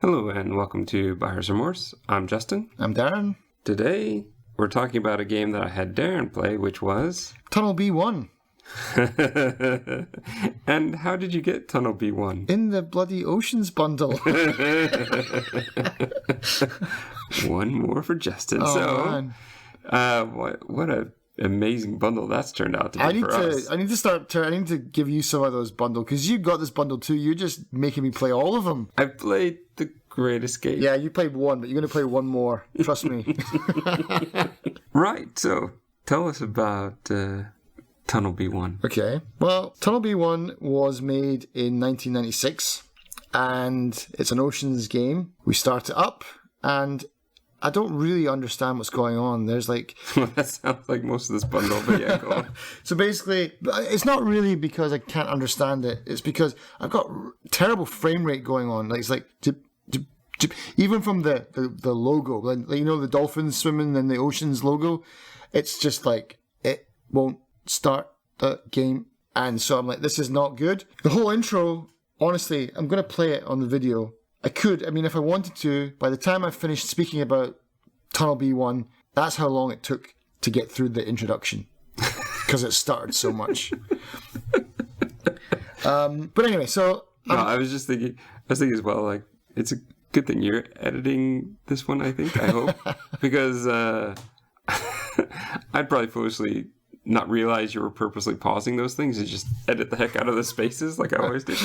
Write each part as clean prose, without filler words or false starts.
Hello and welcome to Buyer's Remorse. I'm Justin. I'm Darren. Today we're talking about a game that I had Darren play, which was Tunnel B1. And how did you get Tunnel B1? In the bloody Oceans bundle. One more for Justin. Oh, man. What a amazing bundle that's turned out to be for us. I need to give you some of those bundles, because you got this bundle too. You're just making me play all of them. I played The Great Escape. Yeah, you played one, but you're going to play one more. Trust me. Right, so tell us about Tunnel B1. Okay, well, Tunnel B1 was made in 1996, and it's an Oceans game. We start it up, and I don't really understand what's going on. There's like... Well, that sounds like most of this bundle, but yeah, go on. So basically, it's not really because I can't understand it. It's because I've got terrible frame rate going on. Like, it's like... Even from the logo, like, you know, the dolphins swimming in the Oceans logo, it's just like, it won't start the game. And so I'm like, this is not good. The whole intro, honestly, I'm going to play it on the video. I mean, if I wanted to, by the time I finished speaking about Tunnel B1, that's how long it took to get through the introduction. Because it started so much. But anyway, so... No, I was thinking as well, like, it's a good thing you're editing this one, I hope. Because I'd probably foolishly not realize you were purposely pausing those things and just edit the heck out of the spaces like I always do.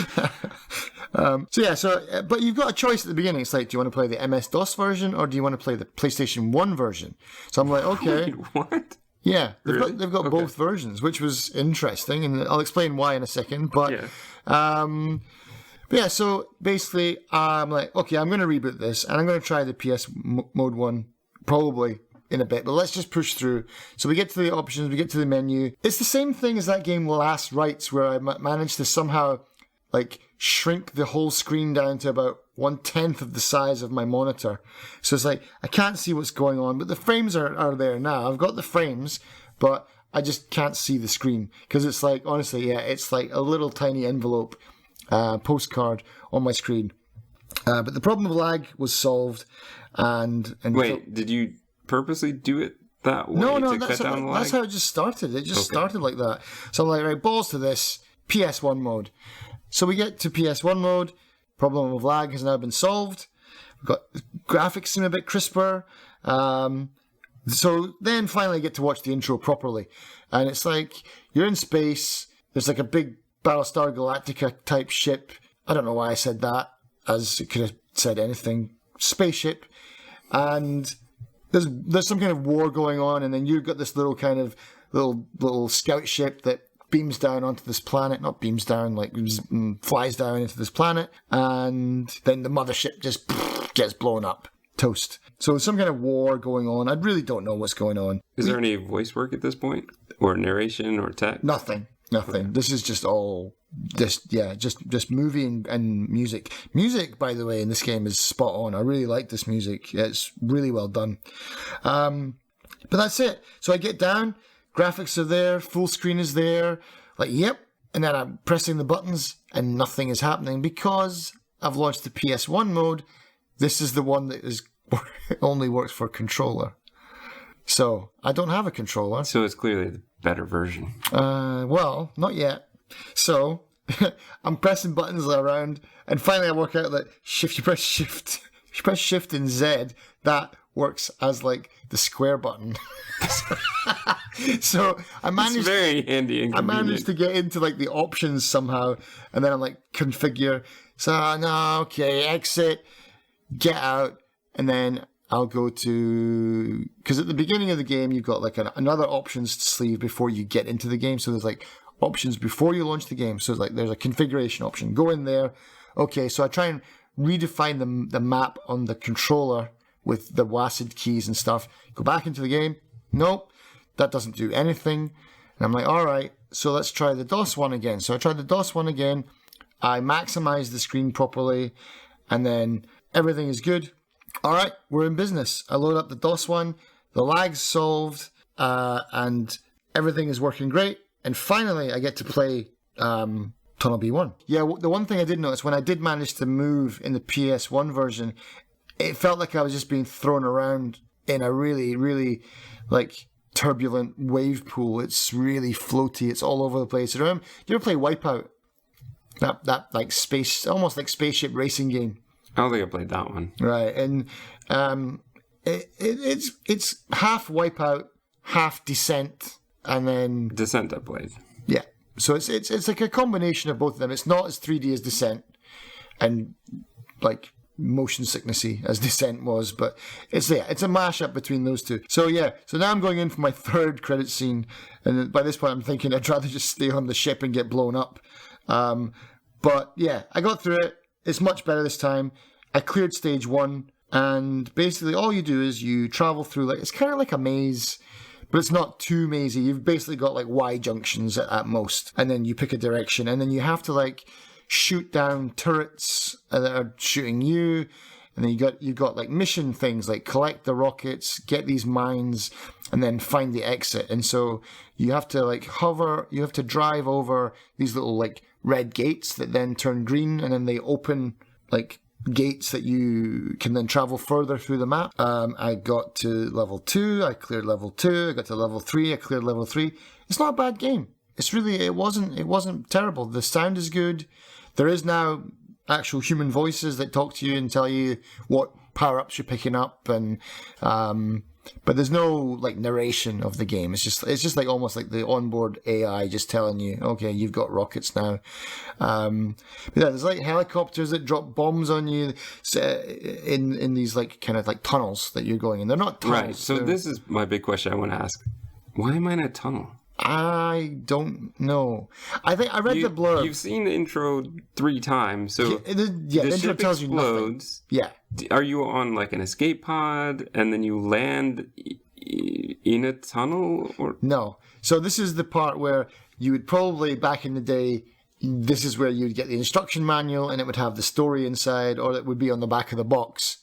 But you've got a choice at the beginning. It's like, do you want to play the MS-DOS version or do you want to play the PlayStation 1 version? So I'm like, okay. Wait, what? Yeah, Really? they've got both versions, which was interesting, and I'll explain why in a second. But yeah. So basically, I'm like, okay, I'm going to reboot this, and I'm going to try the PS Mode 1 probably in a bit, but let's just push through. So we get to the options, we get to the menu. It's the same thing as that game Last Rites, where I managed to somehow like shrink the whole screen down to about 1/10 of the size of my monitor. So it's like, I can't see what's going on, but the frames are there now. I've got the frames, but I just can't see the screen, because it's like, honestly, yeah, it's like a little tiny envelope postcard on my screen. But the problem of lag was solved. And Wait, did you purposely do it that way? No, to cut down the lag? that's how it just started. It just started like that. So I'm like, right, balls to this, PS1 mode. So we get to PS1 mode. Problem of lag has now been solved. We've got graphics seem a bit crisper. So then finally I get to watch the intro properly. And it's like, you're in space. There's like a big Battlestar Galactica type ship. I don't know why I said that, as it could have said anything. Spaceship. And there's some kind of war going on, and then you've got this little kind of little scout ship that beams down onto this planet. Not beams down, like flies down into this planet, and then the mothership just gets blown up. Toast. So some kind of war going on. I really don't know what's going on. Is there any voice work at this point? Or narration or text? Nothing. Okay. This is just all just movie and music. Music, by the way, in this game is spot on. I really like this music. It's really well done. But that's it. So I get down, graphics are there, full screen is there, like, yep. And then I'm pressing the buttons and nothing is happening because I've launched the PS1 mode. This is the one that only works for controller. So I don't have a controller. So it's clearly the better version. Well, not yet. So I'm pressing buttons around, and finally I work out that you press shift and Z, that works as like the square button. So I managed. It's very handy and convenient. I managed to get into like the options somehow, and then I'm like configure. So no, okay, exit, get out, and then I'll go to, because at the beginning of the game, you've got like another options sleeve before you get into the game. So there's like options before you launch the game. So it's like there's a configuration option. Go in there. Okay, so I try and redefine the map on the controller with the WASD keys and stuff. Go back into the game. Nope, that doesn't do anything. And I'm like, all right, so let's try the DOS one again. So I tried the DOS one again. I maximize the screen properly, and then everything is good. All right, we're in business. I load up the DOS one, the lag's solved, and everything is working great. And finally, I get to play Tunnel B1. Yeah, the one thing I did notice, when I did manage to move in the PS1 version, it felt like I was just being thrown around in a really, really, like, turbulent wave pool. It's really floaty. It's all over the place. Do you ever play Wipeout? That like space, almost like spaceship racing game. I don't think I played that one. Right, and it's half Wipeout, half Descent, and then Descent I played. yeah. So it's like a combination of both of them. It's not as 3D as Descent, and like motion sicknessy as Descent was, but it's a mashup between those two. So now I'm going in for my third credit scene, and by this point I'm thinking I'd rather just stay on the ship and get blown up. But yeah, I got through it. It's much better this time. I cleared stage 1, and basically all you do is you travel through, like, it's kind of like a maze, but it's not too mazy. You've basically got like Y junctions at most, and then you pick a direction, and then you have to like shoot down turrets that are shooting you, and then you've got like mission things like collect the rockets, get these mines, and then find the exit. And so you have to like hover, you have to drive over these little like red gates that then turn green, and then they open like gates that you can then travel further through the map. I got to level 2, I cleared level 2, I got to level 3, I cleared level 3. It's not a bad game. It wasn't terrible. The sound is good. There is now actual human voices that talk to you and tell you what power-ups you're picking up, and but there's no like narration of the game. It's just like almost like the onboard AI just telling you, okay, you've got rockets now. But yeah, there's like helicopters that drop bombs on you in these like kind of like tunnels that you're going in. They're not tunnels. Right. So this is my big question I want to ask. Why am I in a tunnel? I don't know. I think I read the blurb. You've seen the intro 3 times, so the intro tells you nothing. Yeah. Are you on like an escape pod, and then you land in a tunnel, or no? So this is the part where you would probably back in the day. This is where you'd get the instruction manual, and it would have the story inside, or it would be on the back of the box.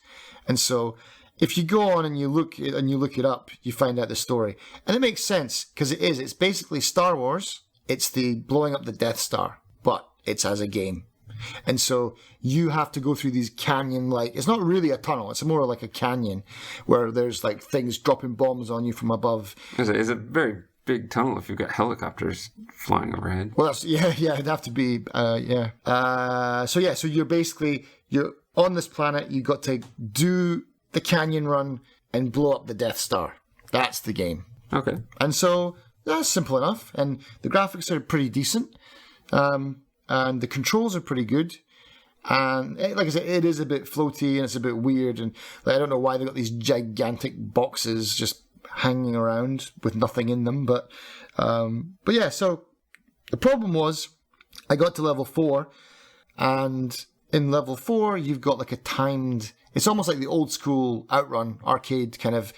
And so if you go on and you look it up, you find out the story. And it makes sense, because it's basically Star Wars. It's the blowing up the Death Star, but it's as a game. And so you have to go through these canyon-like, it's not really a tunnel, it's more like a canyon where there's like things dropping bombs on you from above. It's a very big tunnel if you've got helicopters flying overhead. Well, it'd have to be, So you're on this planet, you got to do the canyon run and blow up the Death Star. That's the game. Okay. And so that's simple enough, and the graphics are pretty decent, and the controls are pretty good, and like I said, it is a bit floaty and it's a bit weird, and like, I don't know why they got these gigantic boxes just hanging around with nothing in them, but yeah. So the problem was, I got to level 4, and in level 4 you've got like a timed. It's almost like the old school Outrun arcade kind of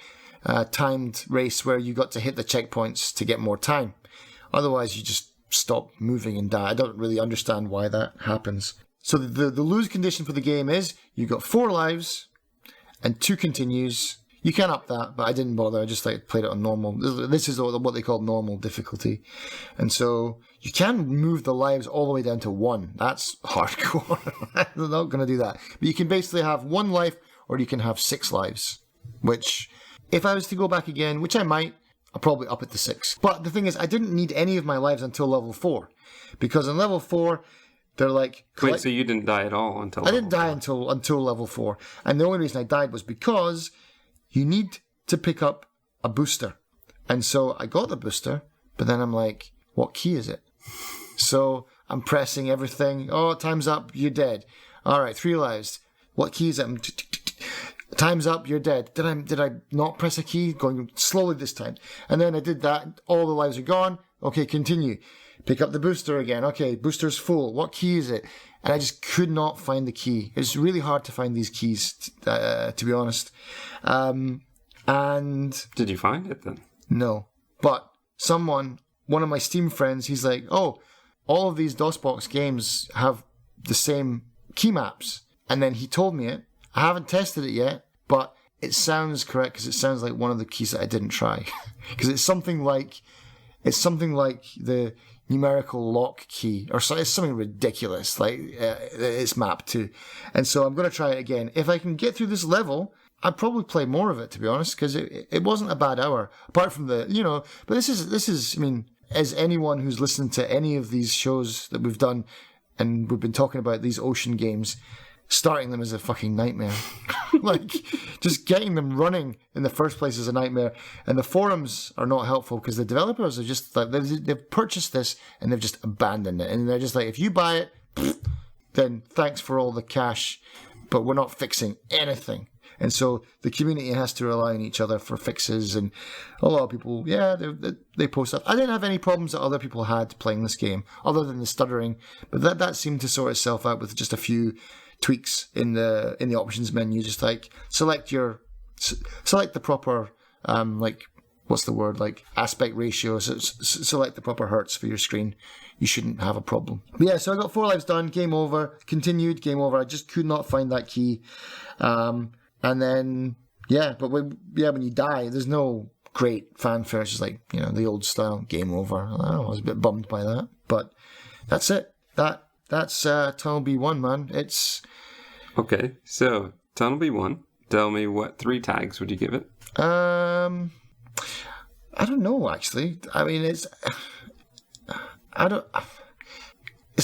timed race where you got to hit the checkpoints to get more time. Otherwise, you just stop moving and die. I don't really understand why that happens. So the lose condition for the game is you got 4 lives and 2 continues. You can up that, but I didn't bother. I just like played it on normal. This is what they call normal difficulty. And so you can move the lives all the way down to 1. That's hardcore. I'm not going to do that. But you can basically have 1 life, or you can have 6 lives. Which, if I was to go back again, which I might, I'll probably up it to 6. But the thing is, I didn't need any of my lives until level 4. Because in level 4, they're like... Wait, so you didn't die at all until I didn't die until level 4. And the only reason I died was because you need to pick up a booster. And so I got the booster, but then I'm like, what key is it? So I'm pressing everything. Oh, time's up, you're dead. All right, 3 lives. What key is it? Time's up, you're dead. Did I not press a key? Going slowly this time. And then I did that. All the lives are gone. Okay, continue. Pick up the booster again. Okay, booster's full. What key is it? And I just could not find the key. It's really hard to find these keys, to be honest. And did you find it then? No. But one of my Steam friends, he's like, oh, all of these DOSBox games have the same key maps. And then he told me it. I haven't tested it yet, but it sounds correct because it sounds like one of the keys that I didn't try. Because it's something like numerical lock key, or so, it's something ridiculous, like it's mapped to. And so I'm going to try it again. If I can get through this level, I'd probably play more of it, to be honest, because it wasn't a bad hour, apart from the, but this is, I mean, as anyone who's listened to any of these shows that we've done, and we've been talking about these ocean games, starting them is a fucking nightmare. Like, just getting them running in the first place is a nightmare. And the forums are not helpful because the developers are just like, they've purchased this and they've just abandoned it. And they're just like, if you buy it, then thanks for all the cash, but we're not fixing anything. And so the community has to rely on each other for fixes. And a lot of people, they post stuff. I didn't have any problems that other people had playing this game, other than the stuttering. But that seemed to sort itself out with just a few tweaks in the options menu. Just like select the proper aspect ratio. So select the proper hertz for your screen. You shouldn't have a problem. But yeah, so I got 4 lives done. Game over. Continued. Game over. I just could not find that key. And then, when you die, there's no great fanfare. It's just like, the old style, game over. I was a bit bummed by that. But that's it. That's Tunnel B1, man. It's... Okay, so Tunnel B1. Tell me, what 3 tags would you give it? I don't know, actually. I mean, it's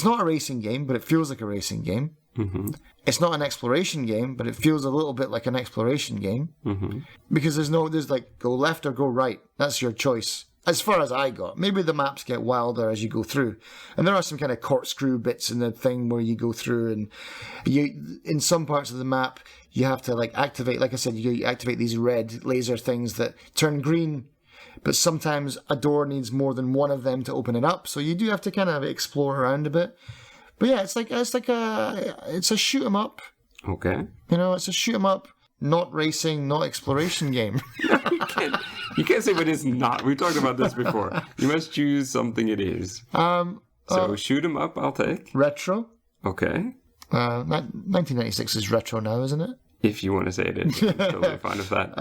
not a racing game, but it feels like a racing game. Mm-hmm. It's not an exploration game, but it feels a little bit like an exploration game. Mm-hmm. Because there's like, go left or go right. That's your choice. As far as I got. Maybe the maps get wilder as you go through. And there are some kind of corkscrew bits in the thing where you go through, and in some parts of the map, you have to activate, like I said, you activate these red laser things that turn green. But sometimes a door needs more than one of them to open it up. So you do have to kind of explore around a bit. But yeah, it's a shoot 'em up. Okay. It's a shoot 'em up, not racing, not exploration game. You can't say what it's not. We talked about this before. You must choose something it is. So shoot 'em up, I'll take. Retro. Okay. 1996 is retro now, isn't it? If you want to say it is. I'm totally fine with that.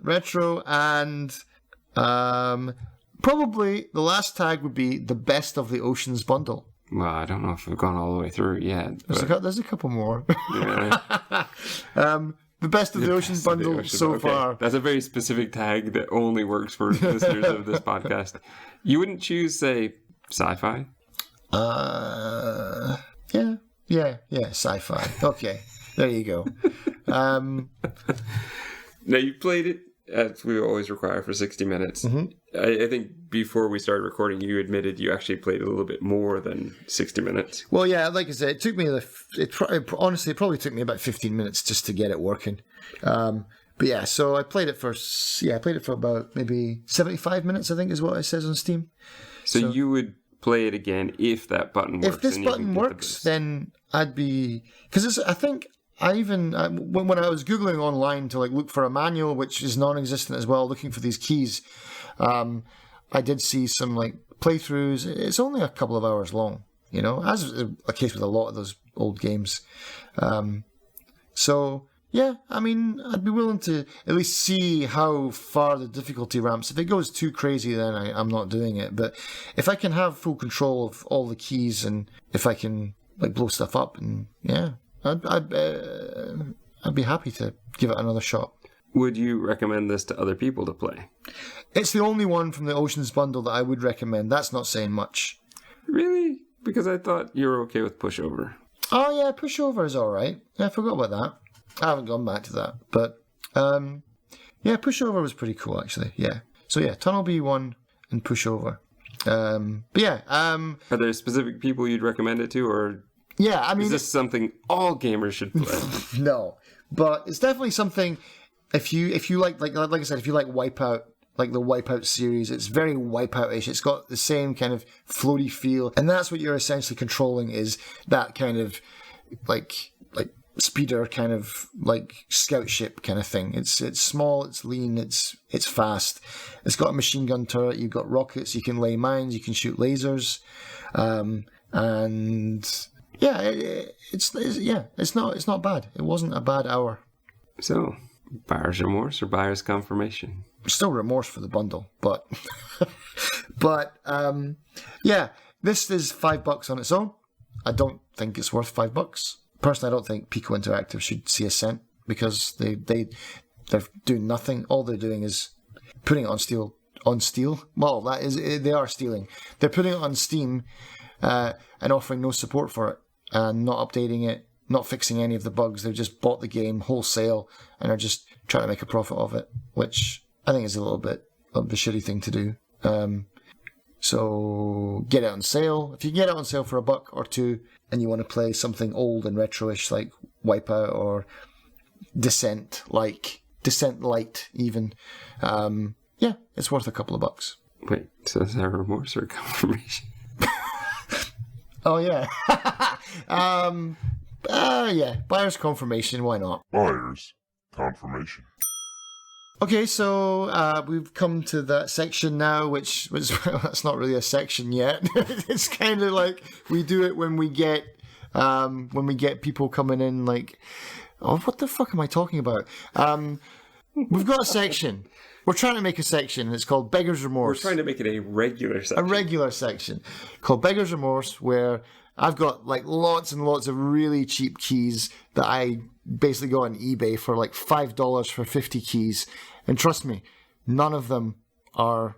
Retro, and probably the last tag would be the best of the Oceans bundle. Well, I don't know if we've gone all the way through yet. There's a couple more. Yeah. The best of the Oceans bundle so far. That's a very specific tag that only works for listeners of this podcast. You wouldn't choose, say, sci-fi? Yeah, sci-fi. Okay, there you go. Now, you played it, as we always require, for 60 minutes. Mm-hmm. I think before we started recording, you admitted you actually played a little bit more than 60 minutes. Well, yeah, like I said, it took me honestly, it probably took me about 15 minutes just to get it working. But yeah, so I played it for about maybe 75 minutes, I think is what it says on Steam. So you would play it again if that button works. If this button works, then I'd be... Because I think... when I was Googling online to look for a manual, which is non-existent as well, looking for these keys, I did see some playthroughs. It's only a couple of hours long, as is a case with a lot of those old games. So yeah, I mean, I'd be willing to at least see how far the difficulty ramps. If it goes too crazy, then I'm not doing it. But if I can have full control of all the keys, and if I can blow stuff up, and yeah, I'd be happy to give it another shot. Would you recommend this to other people to play? It's the only one from the Oceans bundle that I would recommend. That's not saying much. Really? Because I thought you were okay with Pushover. Oh yeah, Pushover is all right. Yeah, I forgot about that. I haven't gone back to that, but yeah, Pushover was pretty cool actually. Yeah. So yeah, Tunnel B1 and Pushover. But yeah, are there specific people you'd recommend it to, or yeah, I mean, is this something all gamers should play? No, but it's definitely something. If you like I said, if you like Wipeout, like the Wipeout series, it's very Wipeout-ish. It's got the same kind of floaty feel, and that's what you're essentially controlling, is that kind of like speeder kind of scout ship kind of thing. It's small, it's lean, it's fast. It's got a machine gun turret. You've got rockets. You can lay mines. You can shoot lasers, and yeah, it's not bad. It wasn't a bad hour. So, buyer's remorse or buyer's confirmation? Still remorse for the bundle, but yeah, this is $5 on its own. I don't think it's worth $5. Personally, I don't think Pico Interactive should see a cent because they're doing nothing. All they're doing is putting it on Steal. Well, they are stealing. They're putting it on Steam and offering no support for it and not updating it, not fixing any of the bugs. They've just bought the game wholesale and are just trying to make a profit of it, which I think is a little bit of the shitty thing to do. So get it on sale. If you get it on sale for $1 or $2 and you want to play something old and retro-ish like Wipeout or Descent Light even, yeah, it's worth a couple of bucks. Wait, so is that Remorse or confirmation? Oh, yeah. Yeah, buyer's confirmation, why not? Buyer's confirmation. Okay, so we've come to that section now, which was that's not really a section yet. It's kind of like we do it when we get people coming in. Like, oh, what the fuck am I talking about? We've got a section. We're trying to make a section, and it's called Beggar's Remorse. We're trying to make it a regular section. A regular section called Beggar's Remorse, where I've got like lots and lots of really cheap keys that I basically go on eBay for like $5 for 50 keys. And trust me, none of them are,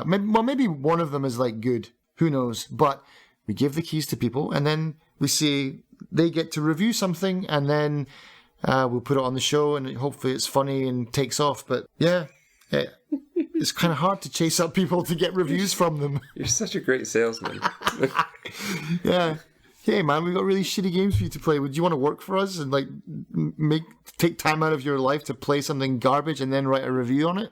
maybe one of them is like good. Who knows? But we give the keys to people and then we see they get to review something and then we'll put it on the show and hopefully it's funny and takes off. But yeah. It's kind of hard to chase up people to get reviews from them. You're such a great salesman. Yeah. Hey man, we've got really shitty games for you to play. Would you want to work for us and like take time out of your life to play something garbage and then write a review on it?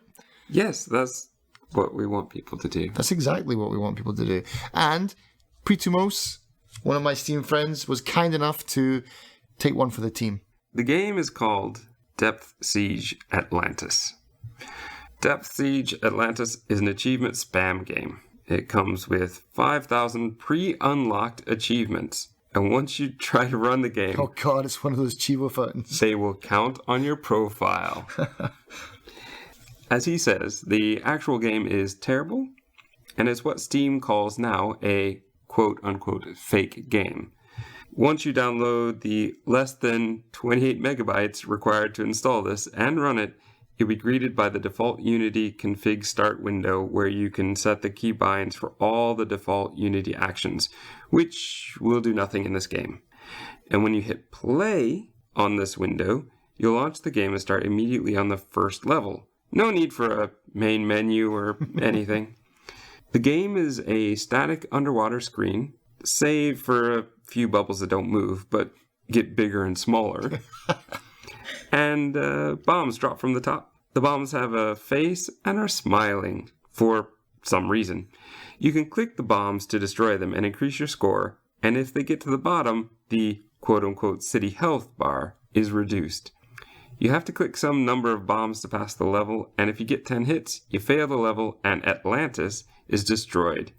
Yes, that's what we want people to do. That's exactly what we want people to do. And Pritumos, one of my Steam friends, was kind enough to take one for the team. The game is called Depth Siege Atlantis. Depth Siege Atlantis is an achievement spam game. It comes with 5,000 pre-unlocked achievements. And once you try to run the game... Oh god, it's one of those Chivo phones. They will count on your profile. As he says, the actual game is terrible, and is what Steam calls now a quote-unquote fake game. Once you download the less than 28 megabytes required to install this and run it, you'll be greeted by the default Unity config start window where you can set the keybinds for all the default Unity actions, which will do nothing in this game. And when you hit play on this window, you'll launch the game and start immediately on the first level. No need for a main menu or anything. The game is a static underwater screen, save for a few bubbles that don't move, but get bigger and smaller. And bombs drop from the top. The bombs have a face and are smiling for some reason. You can click the bombs to destroy them and increase your score, and if they get to the bottom, the quote-unquote city health bar is reduced. You have to click some number of bombs to pass the level, and if you get 10 hits, you fail the level and Atlantis is destroyed.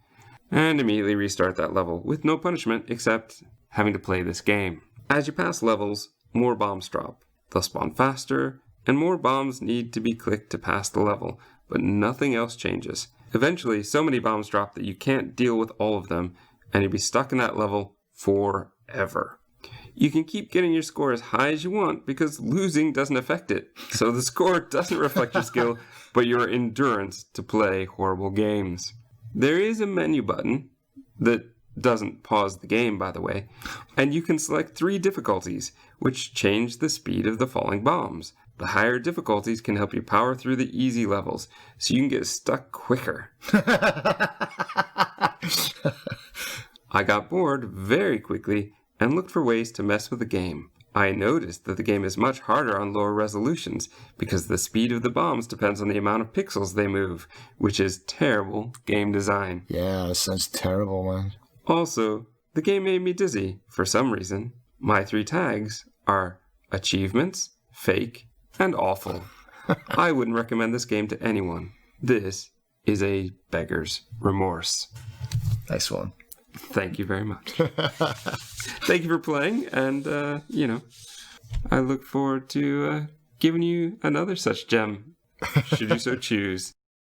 And immediately restart that level with no punishment except having to play this game. As you pass levels, more bombs drop. They'll spawn faster, and more bombs need to be clicked to pass the level, but nothing else changes. Eventually, so many bombs drop that you can't deal with all of them, and you'll be stuck in that level forever. You can keep getting your score as high as you want because losing doesn't affect it, so the score doesn't reflect your skill, but your endurance to play horrible games. There is a menu button that doesn't pause the game, by the way, and you can select 3 difficulties, which change the speed of the falling bombs. The higher difficulties can help you power through the easy levels, so you can get stuck quicker. I got bored very quickly and looked for ways to mess with the game. I noticed that the game is much harder on lower resolutions because the speed of the bombs depends on the amount of pixels they move, which is terrible game design. Yeah, that sounds terrible, man. Also, the game made me dizzy for some reason. My 3 tags are achievements, fake, and awful. I wouldn't recommend this game to anyone. This is a beggar's remorse. Nice one. Thank you very much. Thank you for playing, and, I look forward to giving you another such gem, should you so choose.